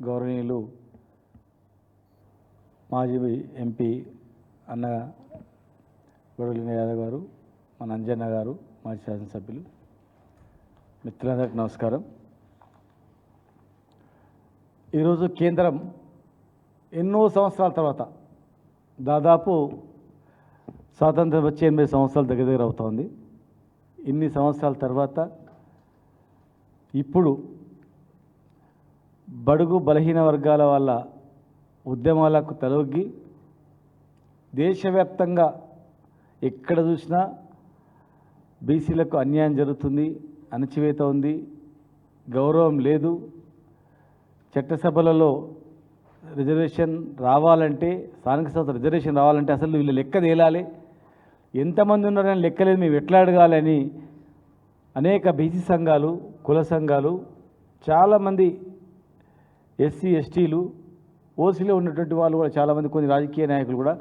గౌరవనీయులు మాజీ ఎంపీ అన్న గొడవలింగ యాదవ్ గారు, మన అంజన్న గారు, మాజీ శాసనసభ్యులు, మిత్రులందరికీ నమస్కారం. ఈరోజు కేంద్రం ఎన్నో సంవత్సరాల తర్వాత, దాదాపు స్వాతంత్రం వచ్చి 8 సంవత్సరాల దగ్గర అవుతోంది. ఇన్ని సంవత్సరాల తర్వాత ఇప్పుడు బడుగు బలహీన వర్గాల వల్ల ఉద్యమాలకు తలొగ్గి దేశవ్యాప్తంగా ఎక్కడ చూసినా బీసీలకు అన్యాయం జరుగుతుంది, అణచివేత ఉంది, గౌరవం లేదు. చట్టసభలలో రిజర్వేషన్ రావాలంటే, స్థానిక సంస్థ రిజర్వేషన్ రావాలంటే అసలు వీళ్ళు లెక్క తేలాలి, ఎంతమంది ఉన్నారని లెక్కలేదు, మేము ఎట్లా అడగాలని అనేక బీసీ సంఘాలు, కుల సంఘాలు, చాలామంది ఎస్సీ ఎస్టీలు, ఓసీలో ఉన్నటువంటి వాళ్ళు కూడా చాలామంది, కొన్ని రాజకీయ నాయకులు కూడా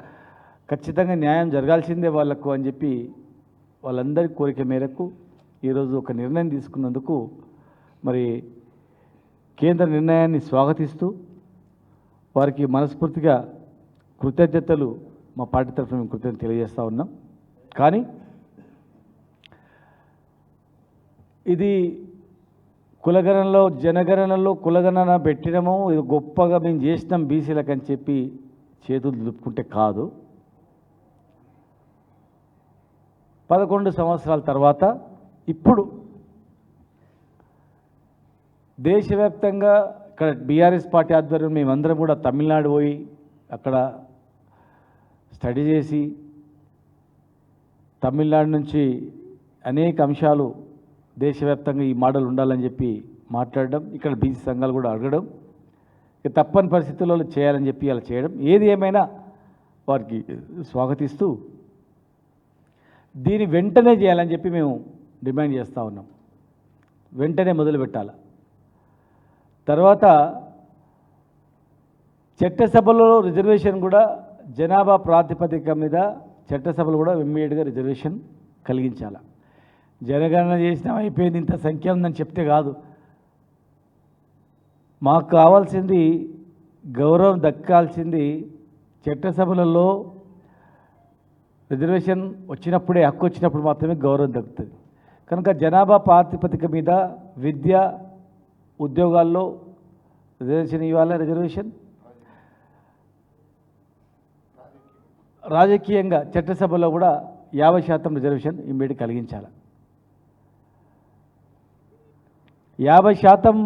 ఖచ్చితంగా న్యాయం జరగాల్సిందే వాళ్లకు అని చెప్పి వాళ్ళందరి కోరిక మేరకు ఈరోజు ఒక నిర్ణయం తీసుకున్నందుకు మరి కేంద్ర నిర్ణయాన్ని స్వాగతిస్తూ వారికి మనస్ఫూర్తిగా కృతజ్ఞతలు మా పార్టీ తరఫున మేము కృతజ్ఞతలు తెలియజేస్తూ ఉన్నాం. కానీ ఇది కులగణనలో, జనగణనలో కులగణన పెట్టడము ఇది గొప్పగా మేము చేసినాం బీసీలకు అని చెప్పి చేతులు దులుపుకుంటే కాదు. 11 సంవత్సరాల తర్వాత ఇప్పుడు దేశవ్యాప్తంగా ఇక్కడ బీఆర్ఎస్ పార్టీ ఆధ్వర్యం మేమందరం కూడా తమిళనాడు పోయి అక్కడ స్టడీ చేసి తమిళనాడు నుంచి అనేక అంశాలు దేశవ్యాప్తంగా ఈ మోడల్ ఉండాలని చెప్పి మాట్లాడడం, ఇక్కడ బీసీ సంఘాలు కూడా అడగడం, ఇక తప్పని పరిస్థితుల్లో చేయాలని చెప్పి అలా చేయడం, ఏది ఏమైనా వారికి స్వాగతిస్తూ దీన్ని వెంటనే చేయాలని చెప్పి మేము డిమాండ్ చేస్తూ ఉన్నాం. వెంటనే మొదలు పెట్టాలి. తర్వాత చట్టసభలో రిజర్వేషన్ కూడా జనాభా ప్రాతిపదిక మీద చట్టసభలు కూడా ఇమ్మీడియట్గా రిజర్వేషన్ కలిగించాలి. జనగణన చేసినా అయిపోయింది, ఇంత సంఖ్య ఉందని చెప్తే కాదు. మాకు కావాల్సింది, గౌరవం దక్కాల్సింది చట్టసభలలో రిజర్వేషన్ వచ్చినప్పుడే, హక్కు వచ్చినప్పుడు మాత్రమే గౌరవం దక్కుతుంది. కనుక జనాభా ప్రాతిపదిక మీద విద్య, ఉద్యోగాల్లో రిజర్వేషన్ ఇవ్వాలి. రిజర్వేషన్ రాజకీయంగా చట్టసభలో కూడా 50% రిజర్వేషన్ ఇమ్మీడియట్ కలిగించాలి. 50%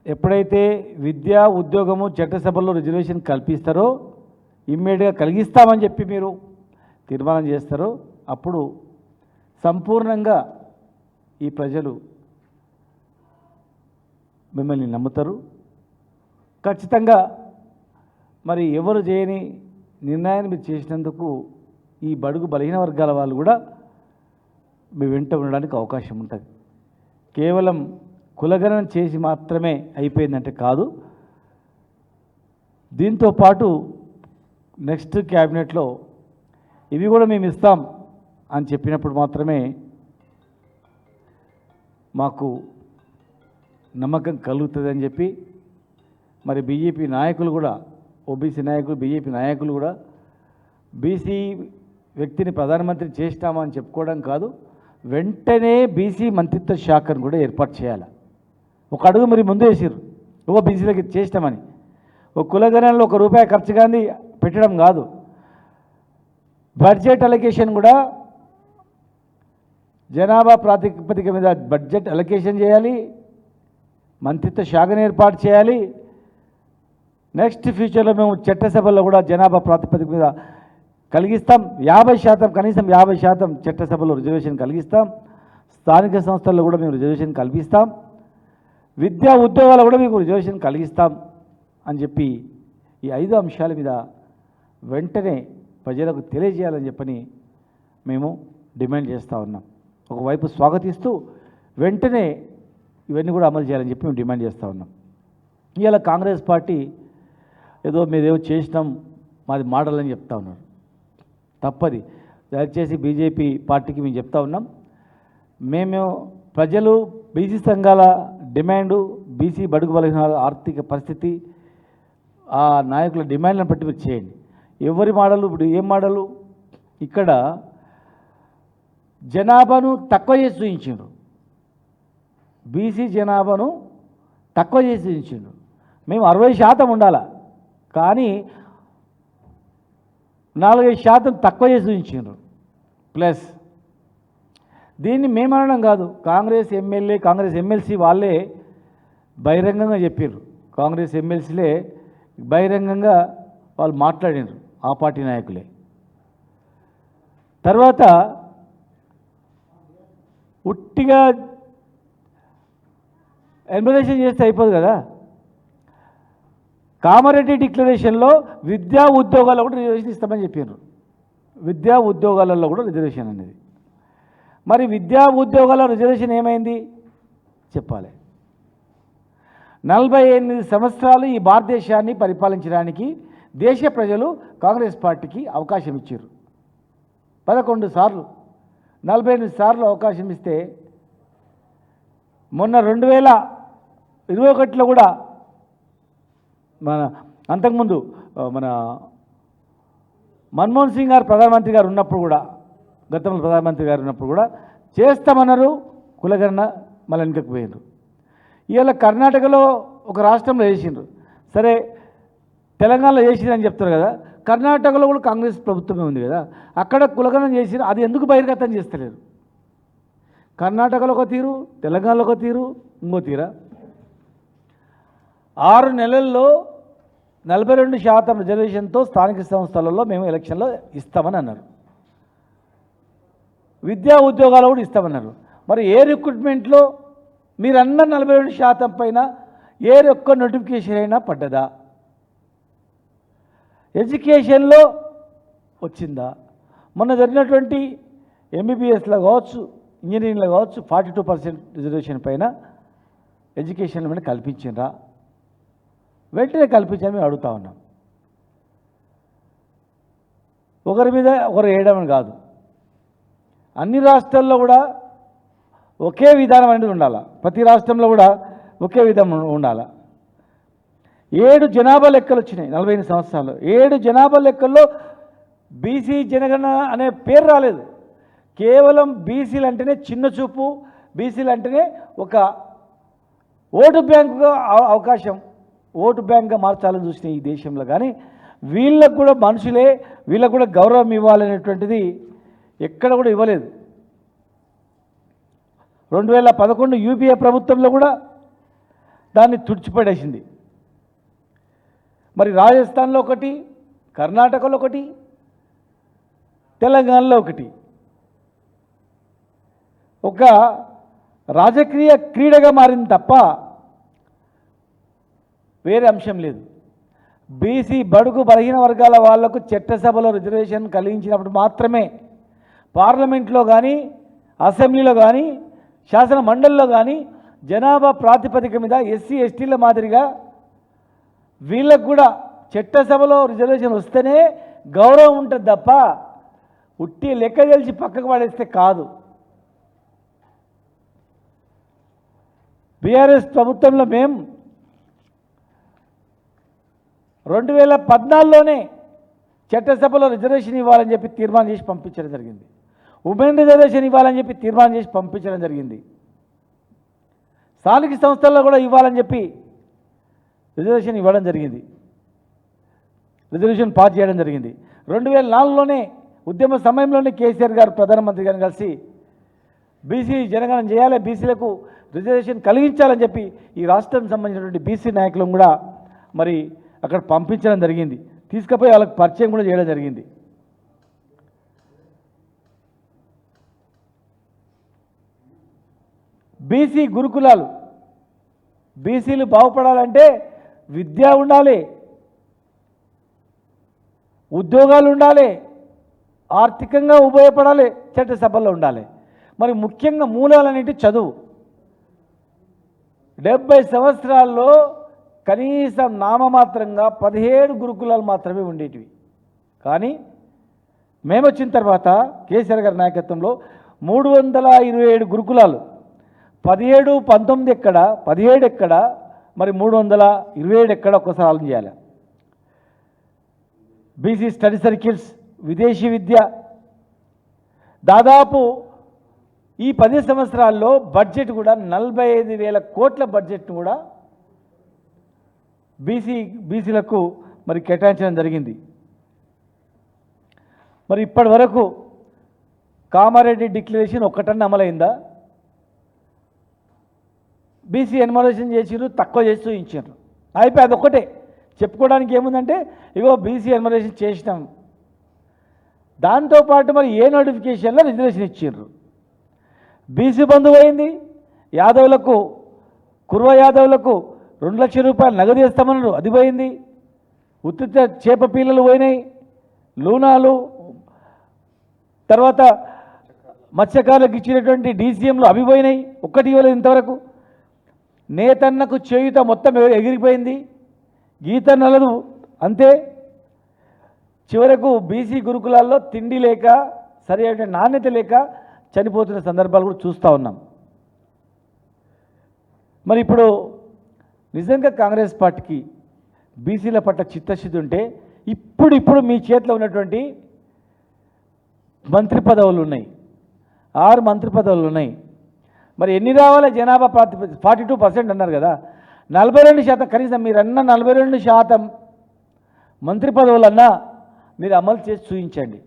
ఎప్పుడైతే విద్యా, ఉద్యోగము, చట్టసభలో రిజర్వేషన్ కల్పిస్తారో, ఇమ్మీడియట్గా కలిగిస్తామని చెప్పి మీరు తీర్మానం చేస్తారో, అప్పుడు సంపూర్ణంగా ఈ ప్రజలు మిమ్మల్ని నమ్ముతారు. ఖచ్చితంగా మరి ఎవరు చేయని నిర్ణయాన్ని మీరు చేసినందుకు ఈ బడుగు బలహీన వర్గాల వాళ్ళు కూడా మీ వెంట ఉండడానికి అవకాశం ఉంటుంది. కేవలం కులగణన చేసి మాత్రమే అయిపోయిందంటే కాదు. దీంతో పాటు నెక్స్ట్ క్యాబినెట్లో ఇవి కూడా మేము ఇస్తాం అని చెప్పినప్పుడు మాత్రమే మాకు నమ్మకం కలుగుతుందని చెప్పి మరి బీజేపీ నాయకులు కూడా, ఓబీసీ నాయకులు, బీజేపీ నాయకులు కూడా బీసీ వ్యక్తిని ప్రధానమంత్రి చేస్తామని చెప్పుకోవడం కాదు, వెంటనే బీసీ మంత్రిత్వ శాఖను కూడా ఏర్పాటు చేయాలి. ఒక అడుగు మరి ముందు వేసారు, బీసీలకి చేస్తామని. ఒక కులగణనలో ₹1 ఖర్చు కానీ పెట్టడం కాదు, బడ్జెట్ అలొకేషన్ కూడా జనాభా ప్రాతిపదిక మీద బడ్జెట్ అలొకేషన్ చేయాలి, మంత్రిత్వ శాఖను ఏర్పాటు చేయాలి. నెక్స్ట్ ఫ్యూచర్లో మేము చట్టసభల్లో కూడా జనాభా ప్రాతిపదిక మీద కలిగిస్తాం. 50%, కనీసం 50% చట్టసభలో రిజర్వేషన్ కలిగిస్తాం. స్థానిక సంస్థల్లో కూడా మేము రిజర్వేషన్ కల్పిస్తాం. విద్యా, ఉద్యోగాలు కూడా మీకు రిజర్వేషన్ కలిగిస్తాం అని చెప్పి ఈ 5 అంశాల మీద వెంటనే ప్రజలకు తెలియజేయాలని చెప్పని మేము డిమాండ్ చేస్తూ ఉన్నాం. ఒకవైపు స్వాగతిస్తూ వెంటనే ఇవన్నీ కూడా అమలు చేయాలని చెప్పి మేము డిమాండ్ చేస్తూ ఉన్నాం. ఇవాళ కాంగ్రెస్ పార్టీ ఏదో మీదేదో చేసినాం, మాది మోడల్ అని చెప్తా ఉన్నారు. తప్పది. దయచేసి బీజేపీ పార్టీకి మేము చెప్తా ఉన్నాం, మేము ప్రజలు బీసీ సంఘాల డిమాండు, బీసీ బడుగు బలహీన ఆర్థిక పరిస్థితి, ఆ నాయకుల డిమాండ్లను బట్టి మీరు చేయండి. ఎవరి మోడలు? ఇప్పుడు ఏం మోడలు? ఇక్కడ జనాభాను తక్కువ చేసి చూపించిండ్రు, బీసీ జనాభాను తక్కువ చేసి చూపించిండ్రు. మేము 60% ఉండాలా, కానీ 4-5% తక్కువ చేసి చూపించిండ్రు. ప్లస్ దీన్ని మేము అనడం కాదు, కాంగ్రెస్ ఎమ్మెల్యే, కాంగ్రెస్ ఎమ్మెల్సీ వాళ్ళే బహిరంగంగా చెప్పారు. కాంగ్రెస్ ఎమ్మెల్సీలే బహిరంగంగా వాళ్ళు మాట్లాడినారు, ఆ పార్టీ నాయకులే. తర్వాత ఉట్టిగా ఎన్బరేషన్ చేస్తే అయిపోదు కదా. కామారెడ్డి డిక్లరేషన్లో విద్యా ఉద్యోగాల్లో కూడా రిజర్వేషన్ ఇస్తామని చెప్పారు. విద్యా ఉద్యోగాలలో కూడా రిజర్వేషన్ అనేది. మరి విద్యా ఉద్యోగాల రిజర్వేషన్ ఏమైంది చెప్పాలి. 48 సంవత్సరాలు ఈ భారతదేశాన్ని పరిపాలించడానికి దేశ ప్రజలు కాంగ్రెస్ పార్టీకి అవకాశం ఇచ్చారు. 11 సార్లు, 48 సార్లు అవకాశం ఇస్తే మొన్న 2021లో కూడా మన అంతకుముందు మన మన్మోహన్ సింగ్ గారు ప్రధానమంత్రి గారు ఉన్నప్పుడు కూడా, గతంలో ప్రధానమంత్రి గారు ఉన్నప్పుడు కూడా చేస్తామన్నారు, కులగణన మళ్ళీ వెనుకకు పోయినారు. ఇవాళ కర్ణాటకలో ఒక రాష్ట్రంలో చేసిండ్రు, సరే తెలంగాణలో చేసిందని చెప్తారు కదా, కర్ణాటకలో కూడా కాంగ్రెస్ ప్రభుత్వమే ఉంది కదా, అక్కడ కులగణన చేసిన, అది ఎందుకు బహిర్గతం చేస్తలేరు? కర్ణాటకలో ఒక తీరు, తెలంగాణలో ఒక తీరు, ఇంకో తీరా. 6 నెలల్లో 42% రిజర్వేషన్తో స్థానిక సంస్థలలో మేము ఎలక్షన్లో ఇస్తామని అన్నారు. విద్యా ఉద్యోగాలు కూడా ఇస్తామన్నారు. మరి ఏ రిక్రూట్మెంట్లో మీరన్న 42% పైన ఏ ఒక్క నోటిఫికేషన్ అయినా పడ్డదా? ఎడ్యుకేషన్లో వచ్చిందా? మొన్న జరిగినటువంటి ఎంబీబీఎస్లో కావచ్చు, ఇంజనీరింగ్లో కావచ్చు 42% రిజర్వేషన్ పైన ఎడ్యుకేషన్ మీద కల్పించిండ్రా? వెంటనే కల్పించని మేము అడుగుతా ఉన్నాం. ఒకరి మీద ఒకరు వేయడం కాదు, అన్ని రాష్ట్రాల్లో కూడా ఒకే విధానం అనేది ఉండాలి. ప్రతి రాష్ట్రంలో కూడా ఒకే విధానం ఉండాలి. 7 జనాభా లెక్కలు వచ్చినాయి 48 సంవత్సరాలు. 7 జనాభా లెక్కల్లో బీసీ జనగణన అనే పేరు రాలేదు. కేవలం బీసీలు అంటేనే చిన్న చూపు, బీసీలు అంటేనే ఒక ఓటు బ్యాంకుగా అవకాశం, ఓటు బ్యాంక్గా మార్చాలని చూసిన ఈ దేశంలో. కానీ వీళ్ళకు కూడా మనుషులే, వీళ్ళకు కూడా గౌరవం ఇవ్వాలనేటువంటిది ఎక్కడ కూడా ఇవ్వలేదు. 2011 యూపీఏ ప్రభుత్వంలో కూడా దాన్ని తుడిచిపడేసింది. మరి రాజస్థాన్లో ఒకటి, కర్ణాటకలో ఒకటి, తెలంగాణలో ఒకటి, ఒక రాజకీయ క్రీడగా మారింది తప్ప వేరే అంశం లేదు. బీసీ బడుగు బలహీన వర్గాల వాళ్లకు చట్టసభలో రిజర్వేషన్ కలిగించినప్పుడు మాత్రమే పార్లమెంట్లో కానీ, అసెంబ్లీలో కానీ, శాసన మండలిలో కానీ జనాభా ప్రాతిపదిక మీద ఎస్సీ ఎస్టీల మాదిరిగా వీళ్ళకు కూడా చట్టసభలో రిజర్వేషన్ వస్తేనే గౌరవం ఉంటుంది తప్ప ఉట్టి లెక్క తెలిసి పక్కకు పడేస్తే కాదు. బీఆర్ఎస్ ప్రభుత్వంలో మేము 2014లోనే చట్టసభలో రిజర్వేషన్ ఇవ్వాలని చెప్పి తీర్మానం చేసి పంపించడం జరిగింది. ఉమెన్ రిజర్వేషన్ ఇవ్వాలని చెప్పి తీర్మానం చేసి పంపించడం జరిగింది. స్థానిక సంస్థల్లో కూడా ఇవ్వాలని చెప్పి రిజర్వేషన్ ఇవ్వడం జరిగింది, రిజర్వేషన్ పాస్ చేయడం జరిగింది. 2004లోనే ఉద్యమ సమయంలోనే కేసీఆర్ గారు ప్రధానమంత్రి గారిని కలిసి బీసీ జనగణన చేయాలి, బీసీలకు రిజర్వేషన్ కలిగించాలని చెప్పి ఈ రాష్ట్రం సంబంధించినటువంటి బీసీ నాయకులను కూడా మరి అక్కడ పంపించడం జరిగింది. తీసుకుపోయి వాళ్ళకి పరిచయం కూడా చేయడం జరిగింది. బీసీ గురుకులాలు, బీసీలు బాగుపడాలంటే విద్య ఉండాలి, ఉద్యోగాలు ఉండాలి, ఆర్థికంగా ఉపయోగపడాలి, చట్టసభల్లో ఉండాలి. మరి ముఖ్యంగా మూలాలన్నిటి చదువు. 70 సంవత్సరాల్లో కనీసం నామమాత్రంగా 17 గురుకులాలు మాత్రమే ఉండేటివి. కానీ మేము వచ్చిన తర్వాత కేసీఆర్ గారి నాయకత్వంలో 327 గురుకులాలు, 17, 19 ఎక్కడ, 17 ఎక్కడ, మరి 327 ఎక్కడ ఒక్కసారి ఆలోచన చేయాలి. బీసీ స్టడీ సర్కిల్స్, విదేశీ విద్య, దాదాపు ఈ 10 సంవత్సరాల్లో బడ్జెట్ కూడా 45,000 కోట్ల బడ్జెట్ను కూడా బీసీలకు మరి కేటాయించడం జరిగింది. మరి ఇప్పటి వరకు కామారెడ్డి డిక్లరేషన్ ఒక్కటన్నా అమలైందా? బీసీ ఎన్యుమరేషన్ చేసిర్రు, తక్కువ చేసి చూపించారు, అయిపోయి అదొక్కటే చెప్పుకోవడానికి ఏముందంటే ఇగో బీసీ ఎన్యుమరేషన్ చేసినాం. దాంతోపాటు మరి ఏ నోటిఫికేషన్లో రిజర్వేషన్ ఇచ్చారు. బీసీ బంధు పోయింది, యాదవులకు, కుర్వ యాదవులకు 2 లక్షల రూపాయలు నగదు ఇస్తామన్నారు, అది పోయింది. ఉత్తిత చేప పిల్లలు పోయినాయి, లూనాలు, తర్వాత మత్స్యకారులకు ఇచ్చినటువంటి డీసీఎంలు అవి పోయినాయి, ఒక్కటి ఇవ్వలేదు ఇంతవరకు. నేతన్నకు చేయుత మొత్తం ఎగిరిపోయింది, గీత నలదు అంతే. చివరకు బీసీ గురుకులాల్లో తిండి లేక, సరైన నాణ్యత లేక చనిపోతున్న సందర్భాలు కూడా చూస్తూ ఉన్నాం. మరి ఇప్పుడు నిజంగా కాంగ్రెస్ పార్టీకి బీసీల పట్ల చిత్తశుద్ధి ఉంటే ఇప్పుడు మీ చేతిలో ఉన్నటువంటి మంత్రి పదవులు ఉన్నాయి, 6 మంత్రి పదవులు ఉన్నాయి. మరి ఎన్ని రావాలి? జనాభా 42% అన్నారు కదా, 42%, కనీసం మీరన్న 42% మంత్రి పదవులన్నా మీరు అమలు చేసి చూపించండి.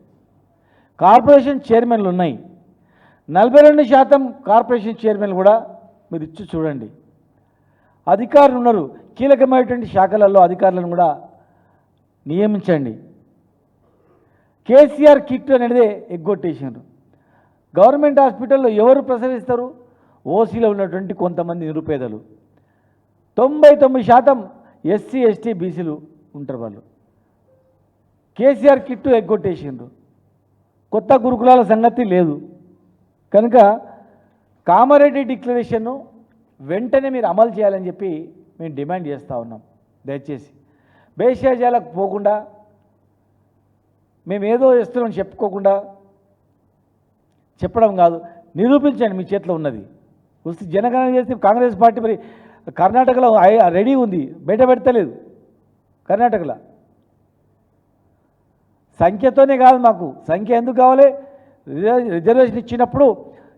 కార్పొరేషన్ చైర్మన్లు ఉన్నాయి, 42% కార్పొరేషన్ చైర్మన్లు కూడా మీరు ఇచ్చి చూడండి. అధికారులు ఉన్నారు, కీలకమైనటువంటి శాఖలలో అధికారులను కూడా నియమించండి. కేసీఆర్ కిట్ అనేది ఎగ్గొట్టేసారు. గవర్నమెంట్ హాస్పిటల్లో ఎవరు ప్రసవిస్తారు? ఓసీలో ఉన్నటువంటి కొంతమంది నిరుపేదలు. 99% ఎస్సీ, ఎస్టీ, బీసీలు ఉంటారు వాళ్ళు. కేసీఆర్ కిట్టు ఎగ్గొట్టేసిండ్రు, కొత్త గురుకులాల సంగతి లేదు. కనుక కామారెడ్డి డిక్లరేషన్ను వెంటనే మీరు అమలు చేయాలని చెప్పి మేము డిమాండ్ చేస్తూ ఉన్నాం. దయచేసి భేషజాలకు పోకుండా, మేము ఏదో చేస్తున్నాం చెప్పుకోకుండా, చెప్పడం కాదు, నిరూపించండి మీ చేతిలో ఉన్నది. వస్తే జనగణన చేస్తే కాంగ్రెస్ పార్టీ మరి కర్ణాటకలో రెడీ ఉంది, బయట పెడతలేదు. కర్ణాటకలో సంఖ్యతోనే కాదు, మాకు సంఖ్య ఎందుకు కావాలి? రిజర్వేషన్ ఇచ్చినప్పుడు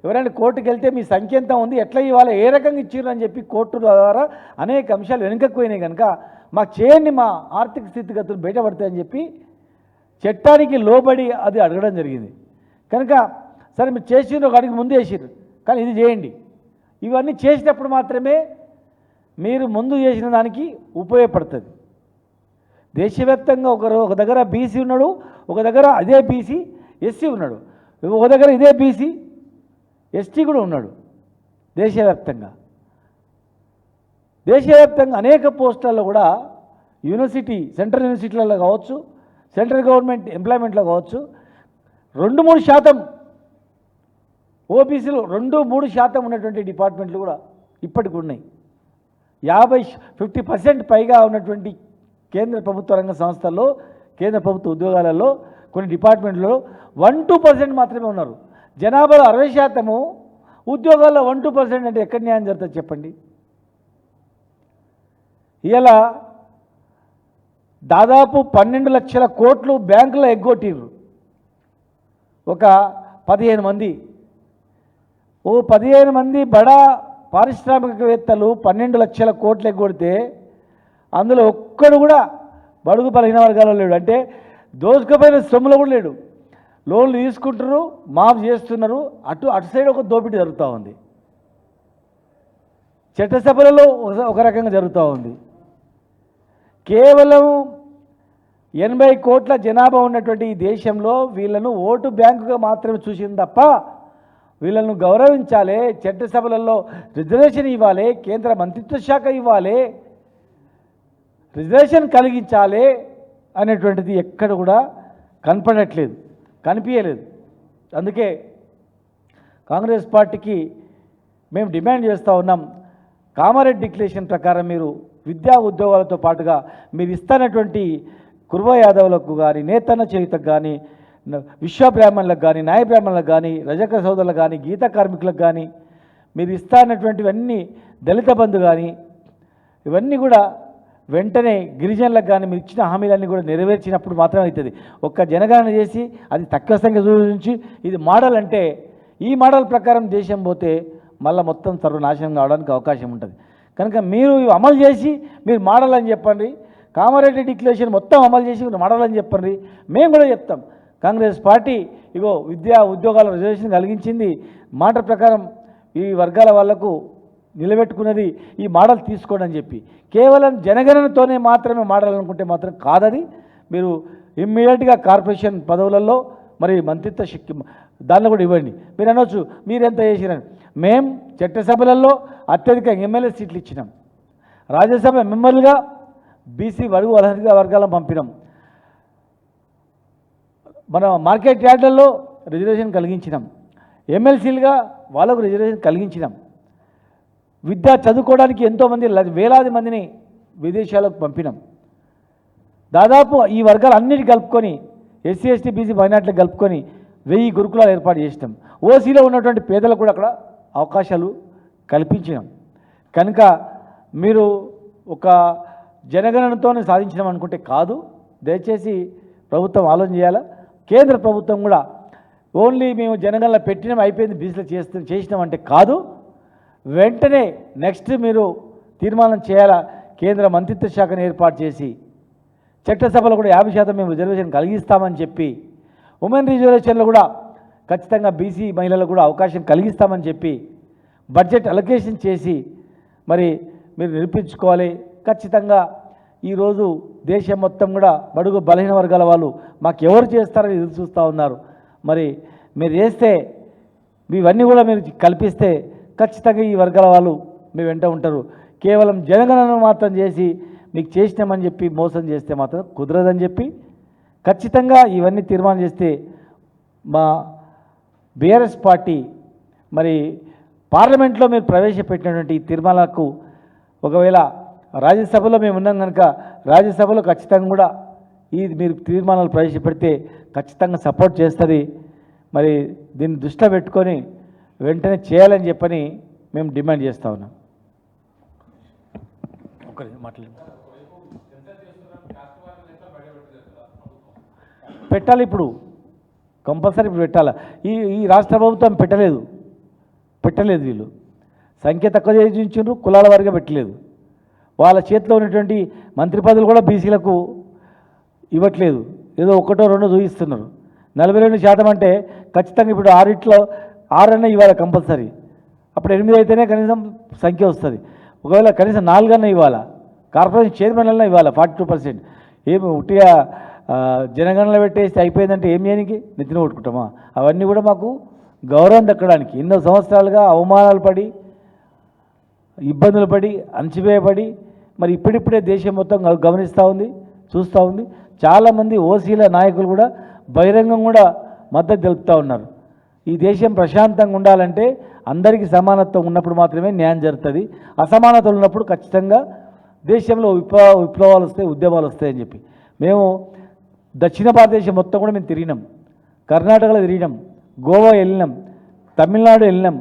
ఎవరైనా కోర్టుకు వెళ్తే మీ సంఖ్య ఎంత ఉంది, ఎట్లా ఇవ్వాలి, ఏ రకంగా ఇచ్చిర్రు అని చెప్పి కోర్టు ద్వారా అనేక అంశాలు వెనుకకు పోయినాయి. కనుక మాకు చేయండి, మా ఆర్థిక స్థితిగతులు బయటపడతాయని చెప్పి చట్టానికి లోబడి అది అడగడం జరిగింది. కనుక సరే మీరు చేసిండ్రు, ఒక అడిగి ముందు వేసిర్రు, కానీ ఇది చేయండి. ఇవన్నీ చేసినప్పుడు మాత్రమే మీరు ముందు చేసిన దానికి ఉపయోగపడుతుంది. దేశవ్యాప్తంగా ఒక దగ్గర బీసీ ఉన్నాడు, ఒక దగ్గర అదే బీసీ ఎస్సీ ఉన్నాడు, ఒక దగ్గర ఇదే బీసీ ఎస్టీ కూడా ఉన్నాడు. దేశవ్యాప్తంగా అనేక పోస్టులలో కూడా యూనివర్సిటీ, సెంట్రల్ యూనివర్సిటీలలో కావచ్చు, సెంట్రల్ గవర్నమెంట్ ఎంప్లాయ్మెంట్లో కావచ్చు 2-3% ఓబీసీలు 2-3% ఉన్నటువంటి డిపార్ట్మెంట్లు కూడా ఇప్పటికి ఉన్నాయి. 50% పైగా ఉన్నటువంటి కేంద్ర ప్రభుత్వ రంగ సంస్థల్లో, కేంద్ర ప్రభుత్వ ఉద్యోగాలలో, కొన్ని డిపార్ట్మెంట్లలో 1-2% మాత్రమే ఉన్నారు. జనాభాలో 60%, ఉద్యోగాల్లో 1-2% అంటే ఎక్కడ న్యాయం జరుగుతుంది చెప్పండి? ఇలా దాదాపు 12 లక్షల కోట్లు బ్యాంకులో ఎగ్గొట్టిర్రు. ఒక 15 మంది 15 మంది బడా పారిశ్రామికవేత్తలు 12 లక్షల కోట్లు ఎగ్గొడితే అందులో ఒక్కడు కూడా బడుగు బలహీన వర్గాల్లో లేడు. అంటే దోసుకుపోయిన సొమ్ములో కూడా లేడు. లోన్లు తీసుకుంటున్నారు, మాఫ్ చేస్తున్నారు, అటు సైడ్ ఒక దోపిడీ జరుగుతూ ఉంది. చట్టసభలలో ఒక రకంగా జరుగుతూ ఉంది. కేవలం 80 కోట్ల జనాభా ఉన్నటువంటి ఈ దేశంలో వీళ్ళను ఓటు బ్యాంకుగా మాత్రమే చూసింది తప్ప వీళ్ళను గౌరవించాలి, చట్టసభలలో రిజర్వేషన్ ఇవ్వాలి, కేంద్ర మంత్రిత్వ శాఖ ఇవ్వాలి, రిజర్వేషన్ కలిగించాలి అనేటువంటిది ఎక్కడ కూడా కనిపించలేదు. అందుకే కాంగ్రెస్ పార్టీకి మేము డిమాండ్ చేస్తూ ఉన్నాం, కామారెడ్డి డిక్లరేషన్ ప్రకారం మీరు విద్యా ఉద్యోగాలతో పాటుగా మీరు ఇస్తున్నటువంటి కుర్వ యాదవులకు కానీ, నేతన్న చేయుతకు కానీ, విశ్వ బ్రాహ్మణులకు కానీ, న్యాయ బ్రాహ్మణులకు కానీ, రజక సోదరులకు కానీ, గీత కార్మికులకు కానీ మీరు ఇస్తా అన్నటువంటివన్నీ దళిత బంధు కానీ ఇవన్నీ కూడా వెంటనే గిరిజనులకు కానీ మీరు ఇచ్చిన హామీలన్నీ కూడా నెరవేర్చినప్పుడు మాత్రమే అవుతుంది. ఒక్క జనగణన చేసి అది తక్కువ సంఖ్య చూపించి ఇది మోడల్ అంటే ఈ మోడల్ ప్రకారం దేశం పోతే మళ్ళీ మొత్తం సర్వనాశనం కావడానికి అవకాశం ఉంటుంది. కనుక మీరు ఇవి అమలు చేసి మీరు మోడల్ అని చెప్పండి, కామారెడ్డి డిక్లరేషన్ మొత్తం అమలు చేసి మీరు మోడల్ అని చెప్పండి. మేము కూడా చెప్తాం కాంగ్రెస్ పార్టీ ఇగో విద్యా ఉద్యోగాల రిజర్వేషన్ కలిగించింది, మాట ప్రకారం ఈ వర్గాల వాళ్లకు నిలబెట్టుకున్నది, ఈ మోడల్ తీసుకోండి అని చెప్పి కేవలం జనగణనతోనే మాత్రమే మోడల్ అనుకుంటే మాత్రం కాదని మీరు ఇమ్మీడియట్గా కార్పొరేషన్ పదవులలో మరి మంత్రిత్వ శక్తి దానిలో కూడా ఇవ్వండి. మీరు అనొచ్చు మీరెంత చేసిరని. మేము చట్టసభలలో అత్యధిక ఎమ్మెల్యే సీట్లు ఇచ్చినాం, రాజ్యసభ మెంబర్లుగా బీసీ బడుగు బలహీన వర్గాలను పంపినాం, మన మార్కెట్ యార్డులలో రిజర్వేషన్ కలిగించినాం, ఎమ్మెల్సీలుగా వాళ్ళకు రిజర్వేషన్ కలిగించినాం, విద్య చదువుకోవడానికి ఎంతోమంది వేలాది మందిని విదేశాలకు పంపినాం. దాదాపు ఈ వర్గాలు అన్నిటి కలుపుకొని ఎస్సీ ఎస్టీ బీసీ మైనార్టీలకు కలుపుకొని 1000 గురుకులాలు ఏర్పాటు చేసినాం. ఓసీలో ఉన్నటువంటి పేదలకు కూడా అక్కడ అవకాశాలు కల్పించినాం. కనుక మీరు ఒక జనగణనతోనే సాధించినాం అనుకుంటే కాదు. దయచేసి ప్రభుత్వం ఆలోచన చేయాలా. కేంద్ర ప్రభుత్వం కూడా ఓన్లీ మేము జనగణన పెట్టినాం అయిపోయింది బీసీలో చేసినామంటే కాదు. వెంటనే నెక్స్ట్ మీరు తీర్మానం చేయాలా. కేంద్ర మంత్రిత్వ శాఖను ఏర్పాటు చేసి చట్టసభలో కూడా 50% మేము రిజర్వేషన్ కలిగిస్తామని చెప్పి ఉమెన్ రిజర్వేషన్లో కూడా ఖచ్చితంగా బీసీ మహిళలకు కూడా అవకాశం కలిగిస్తామని చెప్పి బడ్జెట్ అలొకేషన్ చేసి మరి మీరు నిరూపించుకోవాలి. ఖచ్చితంగా ఈరోజు దేశం మొత్తం కూడా బడుగు బలహీన వర్గాల వాళ్ళు మాకు ఎవరు చేస్తారని ఎదురు చూస్తూ ఉన్నారు. మరి మీరు చేస్తే ఇవన్నీ కూడా మీరు కల్పిస్తే ఖచ్చితంగా ఈ వర్గాల వాళ్ళు మీ వెంట ఉంటారు. కేవలం జనగణన మాత్రం చేసి మీకు చేసినామని చెప్పి మోసం చేస్తే మాత్రం కుదరదని చెప్పి ఖచ్చితంగా ఇవన్నీ తీర్మానం చేస్తే మా బీఆర్ఎస్ పార్టీ మరి పార్లమెంట్లో మీరు ప్రవేశపెట్టినటువంటి ఈ తీర్మానాలకు ఒకవేళ రాజ్యసభలో మేము ఉన్నాం కనుక రాజ్యసభలో ఖచ్చితంగా కూడా ఈ మీరు తీర్మానాలు ప్రవేశపెడితే ఖచ్చితంగా సపోర్ట్ చేస్తుంది. మరి దీన్ని దృష్టిలో పెట్టుకొని వెంటనే చేయాలని చెప్పని మేము డిమాండ్ చేస్తూ ఉన్నాం. పెట్టాలి, ఇప్పుడు కంపల్సరీ ఇప్పుడు పెట్టాలి. ఈ రాష్ట్ర ప్రభుత్వం పెట్టలేదు వీళ్ళు సంఖ్య తక్కువ చేయించారు, కులాల వారిగా పెట్టలేదు. వాళ్ళ చేతిలో ఉన్నటువంటి మంత్రి పదవులు కూడా బీసీలకు ఇవ్వట్లేదు, ఏదో 1 2 చూపిస్తున్నారు. 42% అంటే ఖచ్చితంగా ఇప్పుడు 6 ఇవ్వాలి కంపల్సరీ. అప్పుడు 8 అయితేనే కనీసం సంఖ్య వస్తుంది. ఒకవేళ కనీసం 4 ఇవ్వాలా, కార్పొరేషన్ చైర్మన్లన్నా ఇవ్వాలి 42%. ఏమి ఉట్టిగా జనగణనలో పెట్టేస్తే అయిపోయిందంటే ఏం చేయడానికి నెత్తిన కొట్టుకుంటామా? అవన్నీ కూడా మాకు గౌరవం దక్కడానికి ఎన్నో సంవత్సరాలుగా అవమానాలు పడి ఇబ్బందులు పడి అణచివేయబడి మరి ఇప్పుడిప్పుడే దేశం మొత్తం గమనిస్తూ ఉంది, చూస్తూ ఉంది. చాలామంది ఓసీల నాయకులు కూడా బహిరంగం కూడా మద్దతు తెలుపుతూ ఉన్నారు. ఈ దేశం ప్రశాంతంగా ఉండాలంటే అందరికీ సమానత్వం ఉన్నప్పుడు మాత్రమే న్యాయం జరుగుతుంది. అసమానతలు ఉన్నప్పుడు ఖచ్చితంగా దేశంలో విప్లవాలు వస్తాయి, ఉద్యమాలు వస్తాయని చెప్పి మేము దక్షిణ భారతదేశం మొత్తం కూడా మేము తిరిగినాం. కర్ణాటకలో తిరిగినాం, గోవా వెళ్ళినాం, తమిళనాడు వెళ్ళినాం,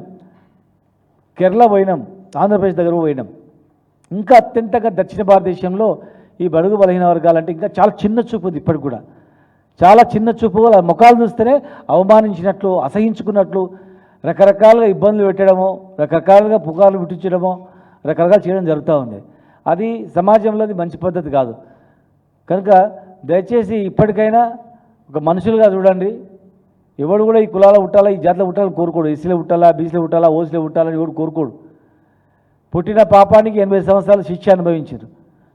కేరళ పోయినాం, ఆంధ్రప్రదేశ్ దగ్గర పోయినాం. ఇంకా అత్యంతగా దక్షిణ భారతదేశంలో ఈ బడుగు బలహీన వర్గాలంటే ఇంకా చాలా చిన్న చూపు ఉంది. ఇప్పటికి కూడా చాలా చిన్న చూపు. వాళ్ళ ముఖాలు చూస్తేనే అవమానించినట్లు, అసహించుకున్నట్లు, రకరకాలుగా ఇబ్బందులు పెట్టడమో, రకరకాలుగా పుకార్లు పుట్టించడమో, రకరకాలు చేయడం జరుగుతూ ఉంది. అది సమాజంలో మంచి పద్ధతి కాదు. కనుక దయచేసి ఇప్పటికైనా ఒక మనుషులుగా చూడండి. ఎవడు కూడా ఈ కులాల పుట్టాలా, ఈ జాతిలో పుట్టాలని కోరుకోడు. ఎస్సీలో పుట్టాలా, బీసీలో పుట్టాలా, ఓసీలో పుట్టాలని ఎవడు కోరుకోడు. పుట్టిన పాపానికి 80 సంవత్సరాలు శిక్ష అనుభవించారు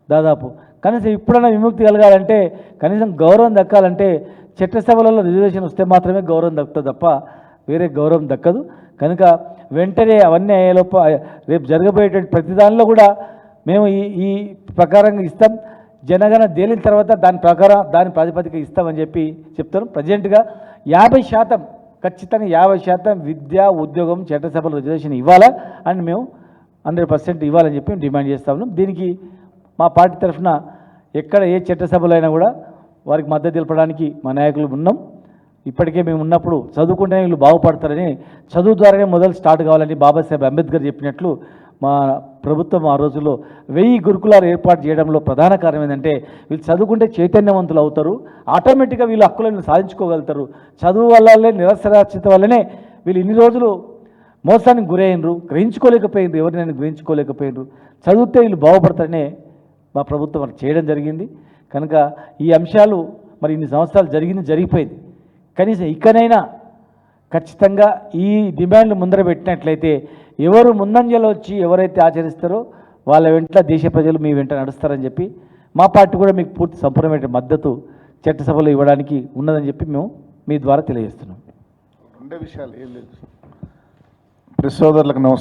దాదాపు. కనీసం ఇప్పుడైనా విముక్తి కలగాలంటే, కనీసం గౌరవం దక్కాలంటే చట్టసభలలో రిజర్వేషన్ వస్తే మాత్రమే గౌరవం దక్కుతుంది తప్ప వేరే గౌరవం దక్కదు. కనుక వెంటనే అవన్నీ అయ్యేలోపు రేపు జరగబోయేటువంటి ప్రతి దానిలో కూడా మేము ఈ ప్రకారంగా ఇస్తాం. జనగణన తేలిన తర్వాత దాని ప్రాతిపదిక ఇస్తామని చెప్పి చెప్తాను. ప్రజెంట్గా 50% ఖచ్చితంగా 50% విద్య, ఉద్యోగం, చట్టసభలో రిజర్వేషన్ ఇవ్వాలా అని మేము 100% ఇవ్వాలని చెప్పి మేము డిమాండ్ చేస్తా ఉన్నాం. దీనికి మా పార్టీ తరఫున ఎక్కడ ఏ చట్టసభలో అయినా కూడా వారికి మద్దతు తెలపడానికి మా నాయకులు ఉన్నాం. ఇప్పటికే మేము ఉన్నప్పుడు చదువుకుంటేనే వీళ్ళు బాగుపడతారని, చదువు ద్వారానే మొదలు స్టార్ట్ కావాలని బాబాసాహెబ్ అంబేద్కర్ చెప్పినట్లు మా ప్రభుత్వం ఆ రోజుల్లో 1000 గురుకులాలు ఏర్పాటు చేయడంలో ప్రధాన కారణం ఏంటంటే వీళ్ళు చదువుకుంటే చైతన్యవంతులు అవుతారు, ఆటోమేటిక్గా వీళ్ళు హక్కులను సాధించుకోగలుగుతారు. చదువు వల్లనే, నిరక్షరాస్యత వల్లనే వీళ్ళు ఇన్ని రోజులు మోసానికి గురైనరు, గ్రహించుకోలేకపోయినరు, ఎవరినైనా గ్రహించుకోలేకపోయినరు. చదివితే వీళ్ళు బాగుపడతారనే మా ప్రభుత్వం మరి చేయడం జరిగింది. కనుక ఈ అంశాలు మరి ఇన్ని సంవత్సరాలు జరిగిపోయింది. కనీసం ఇకనైనా ఖచ్చితంగా ఈ డిమాండ్లు ముందర పెట్టినట్లయితే ఎవరు ముందంజలో వచ్చి ఎవరైతే ఆచరిస్తారో వాళ్ళ వెంట దేశ ప్రజలు మీ వెంట నడుస్తారని చెప్పి మా పార్టీ కూడా మీకు పూర్తి సంపూర్ణమైన మద్దతు చట్టసభలో ఇవ్వడానికి ఉన్నదని చెప్పి మేము మీ ద్వారా తెలియజేస్తున్నాం. రెండే విషయాలు ఏం లేదు. ప్రెస్ సోదరులకు నమస్కారం.